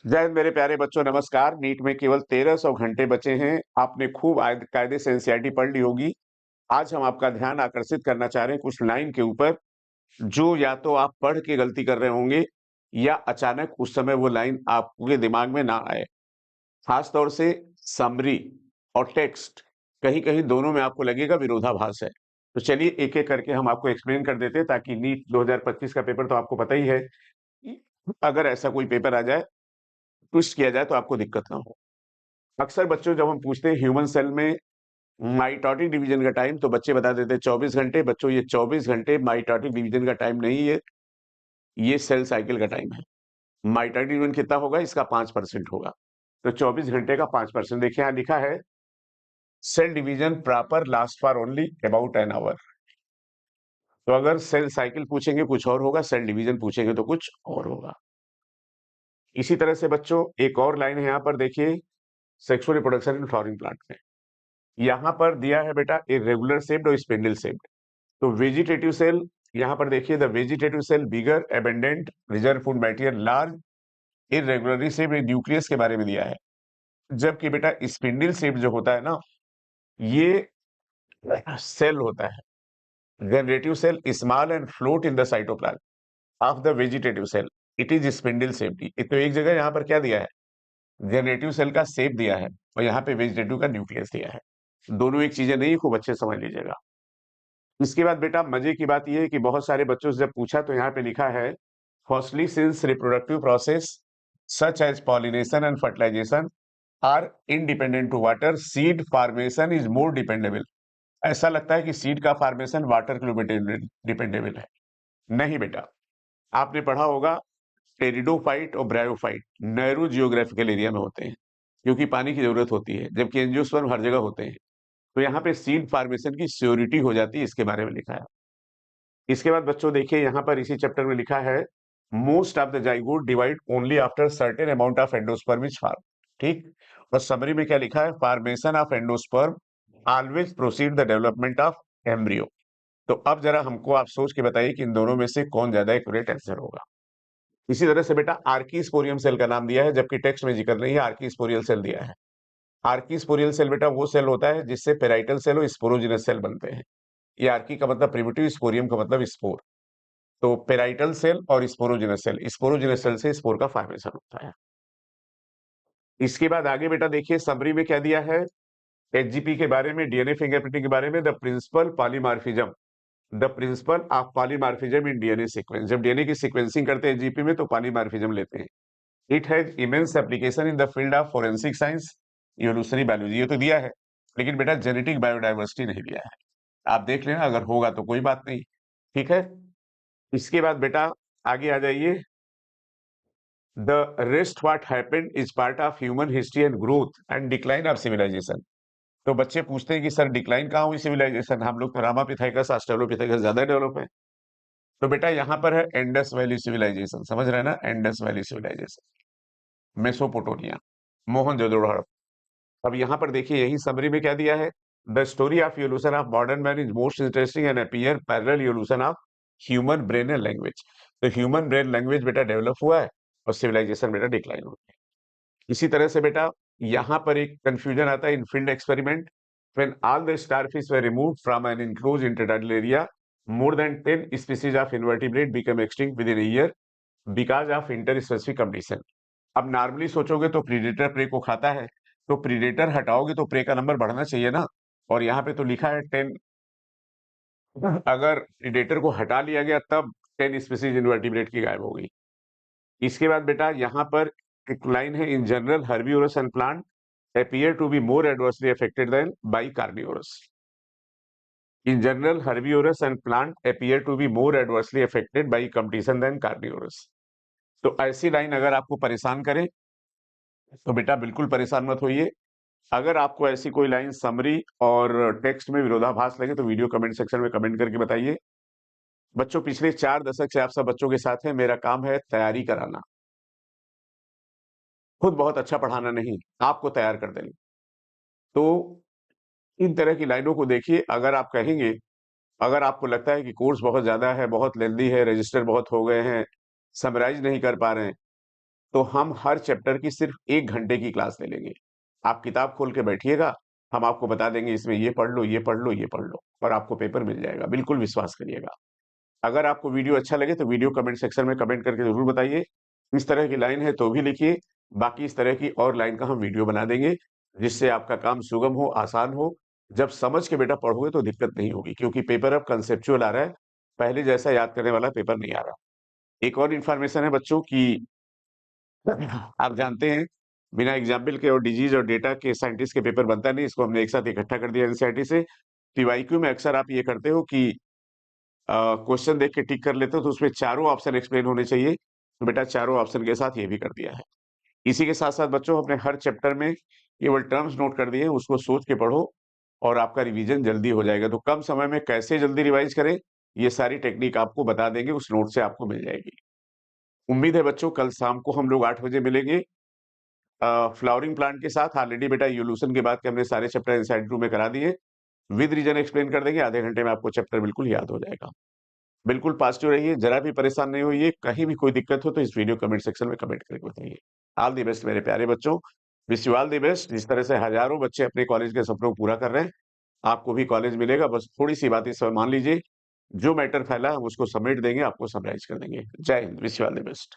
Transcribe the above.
जय हिंद मेरे प्यारे बच्चों, नमस्कार। नीट में केवल 1300 घंटे बचे हैं। आपने खूब कायदे से एनसीईआरटी पढ़ ली होगी। आज हम आपका ध्यान आकर्षित करना चाह रहे हैं कुछ लाइन के ऊपर, जो या तो आप पढ़ के गलती कर रहे होंगे या अचानक उस समय वो लाइन आपके दिमाग में ना आए। खास तौर से समरी और टेक्स्ट, कहीं कहीं दोनों में आपको लगेगा विरोधाभास है। तो चलिए एक एक करके हम आपको एक्सप्लेन कर देते हैं, ताकि नीट 2025 का पेपर तो आपको पता ही है। अगर ऐसा कोई पेपर आ जाए, ट्विस्ट किया जाए, तो आपको दिक्कत ना हो। अक्सर बच्चों जब हम पूछते हैं ह्यूमन सेल में माइटोटिक डिवीजन का टाइम, तो बच्चे बता देते हैं 24 घंटे। बच्चों, ये 24 घंटे माइटोटिक डिवीजन का टाइम नहीं है, ये सेल साइकिल का टाइम है। माइटोटिक डिवीजन कितना होगा? इसका 5% होगा। तो 24 घंटे का 5%। देखिए यहां लिखा है cell division proper last for only about an hour. तो अगर सेल साइकिल पूछेंगे कुछ और होगा, सेल डिवीजन पूछेंगे तो कुछ और होगा। इसी तरह से बच्चों एक और लाइन है यहां पर, देखिए sexual reproduction in flowering plant में। यहां पर दिया है बेटा इरेगुलर शेप्ड और स्पिंडल शेप्ड। तो वेजिटेटिव सेल, यहां पर देखिए the vegetative cell bigger abundant reserve food material large irregularly shaped nucleus के बारे में दिया है। जबकि बेटा स्पिंडल शेप जो होता है ना, ये सेल होता है। Generative cell small and float in the cytoplasm of the vegetative cell, it is spindle shaped. तो एक जगह यहां पर क्या दिया है, जनरेटिव सेल का शेप दिया है, और यहाँ पे वेजिटेटिव का न्यूक्लियस दिया है। दोनों एक चीजें नहीं, खूब अच्छे से समझ लीजिएगा। इसके बाद बेटा मजे की बात यह है कि बहुत सारे बच्चों से जब पूछा तो यहाँ पे लिखा है firstly since reproductive process such as pollination and fertilisation are independent to water, seed formation is more dependable. ऐसा लगता है कि सीड का फॉर्मेशन वाटर के डिपेंडेबल है। नहीं बेटा, आपने पढ़ा होगा टेरिडोफाइट और ब्रायोफाइट नैरो जियोग्राफिकल एरिया में होते हैं, क्योंकि पानी की जरूरत होती है, जबकि एंजियोस्पर्म हर जगह होते हैं। तो यहाँ पे सीड फॉर्मेशन की श्योरिटी हो जाती है, इसके बारे में लिखा है। इसके बाद बच्चों देखिए यहाँ पर इसी चैप्टर में लिखा है most of the zygote divide only after certain amount of endosperm is form. ठीक। और समरी में क्या लिखा है, formation of endosperm always proceed the development of embryo. तो अब जरा हमको आप सोच के बताइए कि इन दोनों में से कौन ज्यादा एक्यूरेट आंसर होगा। इसी तरह से बेटा आर्कीस्पोरियम सेल का नाम दिया है, जबकि टेक्स्ट में जिक्र नहीं है, आर्कीस्पोरियल सेल दिया है। आर्कीस्पोरियल सेल बेटा वो सेल होता है जिससे पेराइटल सेल और स्पोरोजिनस सेल बनते हैं। ये आर्की का मतलब प्रिमिटिव, स्पोरियम का मतलब स्पोर। तो पेराइटल सेल और स्पोरोजिनस सेल से स्पोर का फॉर्मेशन होता है। इसके बाद आगे बेटा देखिए समरी में क्या दिया है, एचजीपी के बारे में, डीएनए फिंगरप्रिंटिंग के बारे में, the principle polymorphism, the principle of polymorphism in DNA sequence. जब डीएनए की सीक्वेंसिंग करते हैं एचजीपी में, तो पॉलीमार्फिज्म लेते हैं। It has immense application in the field of forensic science, evolutionary biology. ये तो दिया है, लेकिन बेटा जेनेटिक बायोडाइवर्सिटी नहीं दिया है। आप देख लेना, अगर होगा तो कोई बात नहीं। ठीक है। इसके बाद बेटा आगे आ जाइए, the rest what happened is part of human history and growth and decline of civilisation. तो बच्चे पूछते हैं कि सर डिक्लाइन कहाँ हुई सिविलाइजेशन, हम लोग तो रामापिथेकस ऑस्ट्रेलोपिथेकस ज्यादा डेवलप है। तो बेटा यहाँ पर है इंडस वैली सिविलाइजेशन, समझ रहे हैं ना, Indus Valley civilisation, Mesopotamia, Mohenjodaro. अब यहाँ पर देखिए यही समरी में क्या दिया है, the story of evolution of modern man is most interesting and appear parallel evolution of human brain and language. तो ह्यूमन ब्रेन लैंग्वेज बेटा डेवलप हुआ है, और सिविलाइजेशन बेटा डिक्लाइन हो गई। इसी तरह से बेटा यहाँ पर एक कंफ्यूजन आता है in field experiment, when all the starfish were removed from an enclosed intertidal area, more than 10 species of invertebrate become extinct within a year because of inter specific condition. अब normally सोचोगे तो predator pray को खाता है, तो predator हटाओगे तो pray का number बढ़ना चाहिए ना। और यहाँ पे तो लिखा है 10, अगर प्रीडेटर को हटा लिया गया तब 10 स्पीसीज इनवर्टिब्रेट की गायब हो गई। इसके बाद बेटा यहाँ पर एक लाइन है, in general herbivores and plant appear to be more adversely affected than by carnivorous. In general, herbivorous and plant appear to be more adversely affected by competition than carnivorous. तो ऐसी लाइन अगर आपको परेशान करे तो बेटा बिल्कुल परेशान मत होइए। अगर आपको ऐसी कोई लाइन समरी और टेक्स्ट में विरोधाभास लगे तो वीडियो कमेंट सेक्शन में कमेंट करके बताइए। बच्चों पिछले 4 दशक से आप सब बच्चों के साथ हैं, मेरा काम है तैयारी कराना, खुद बहुत अच्छा पढ़ाना नहीं, आपको तैयार कर देना। तो इन तरह की लाइनों को देखिए, अगर आप कहेंगे, अगर आपको लगता है कि कोर्स बहुत ज्यादा है, बहुत लेंदी है, रजिस्टर बहुत हो गए हैं, समराइज नहीं कर पा रहे हैं, तो हम हर चैप्टर की सिर्फ 1 घंटे की क्लास ले लेंगे। आप किताब खोल के बैठिएगा, हम आपको बता देंगे इसमें ये पढ़ लो, ये पढ़ लो, ये पढ़ लो और आपको पेपर मिल जाएगा, बिल्कुल विश्वास करिएगा। अगर आपको वीडियो अच्छा लगे तो वीडियो कमेंट सेक्शन में कमेंट करके ज़रूर बताइए। इस तरह की लाइन है तो भी लिखिए, बाकी इस तरह की और लाइन का हम वीडियो बना देंगे, जिससे आपका काम सुगम हो, आसान हो। जब समझ के बेटा पढ़ोगे तो दिक्कत नहीं होगी क्योंकि पेपर अब कंसेप्चुअल आ रहा है, पहले जैसा याद करने वाला पेपर नहीं आ रहा। एक और इन्फॉर्मेशन है बच्चों कि आप जानते हैं, बिना एग्ज़ाम्पल के और डिजीज़ और डेटा के साइंटिस्ट के पेपर बनता नहीं, इसको हमने एक साथ इकट्ठा कर दिया एनसीईआरटी से। पीवाईक्यू में अक्सर आप ये करते हो कि क्वेश्चन देख के टिक कर लेते हो तो उसमें चारों ऑप्शन एक्सप्लेन होने चाहिए, तो बेटा चारों ऑप्शन के साथ ये भी कर दिया है। इसी के साथ-साथ बच्चों अपने हर चैप्टर में केवल टर्म्स नोट कर दिए, उसको सोच के पढ़ो और आपका रिवीजन जल्दी हो जाएगा। तो कम समय में कैसे जल्दी रिवाइज़ करें, ये सारी टेक्निक आपको बता देंगे, उस नोट से आपको मिल जाएगी। उम्मीद है बच्चों कल शाम को हम लोग 8 बजे मिलेंगे फ्लावरिंग प्लांट के साथ। ऑलरेडी बेटा इवोल्यूशन के बाद के हमने सारे चैप्टर एनसीईआरटी 2 में करा दिए। विद रीजन एक्सप्लेन कर देंगे, आधे घंटे में आपको चैप्टर बिल्कुल याद हो जाएगा। बिल्कुल पॉजिटिव रहिए, ज़रा भी परेशान नहीं होइए, कहीं भी कोई दिक्कत हो तो इस वीडियो कमेंट सेक्शन में कमेंट करके बताइए। ऑल द बेस्ट मेरे प्यारे बच्चों, wish you all the best. जिस तरह से हज़ारों बच्चे अपने कॉलेज के सपनों को पूरा कर रहे हैं, आपको भी कॉलेज मिलेगा, बस थोड़ी-सी बात इस समय मान लीजिए, जो मैटर फैला हम उसको समेट देंगे, आपको समराइज़ कर देंगे। जय Hind, wish you all the best.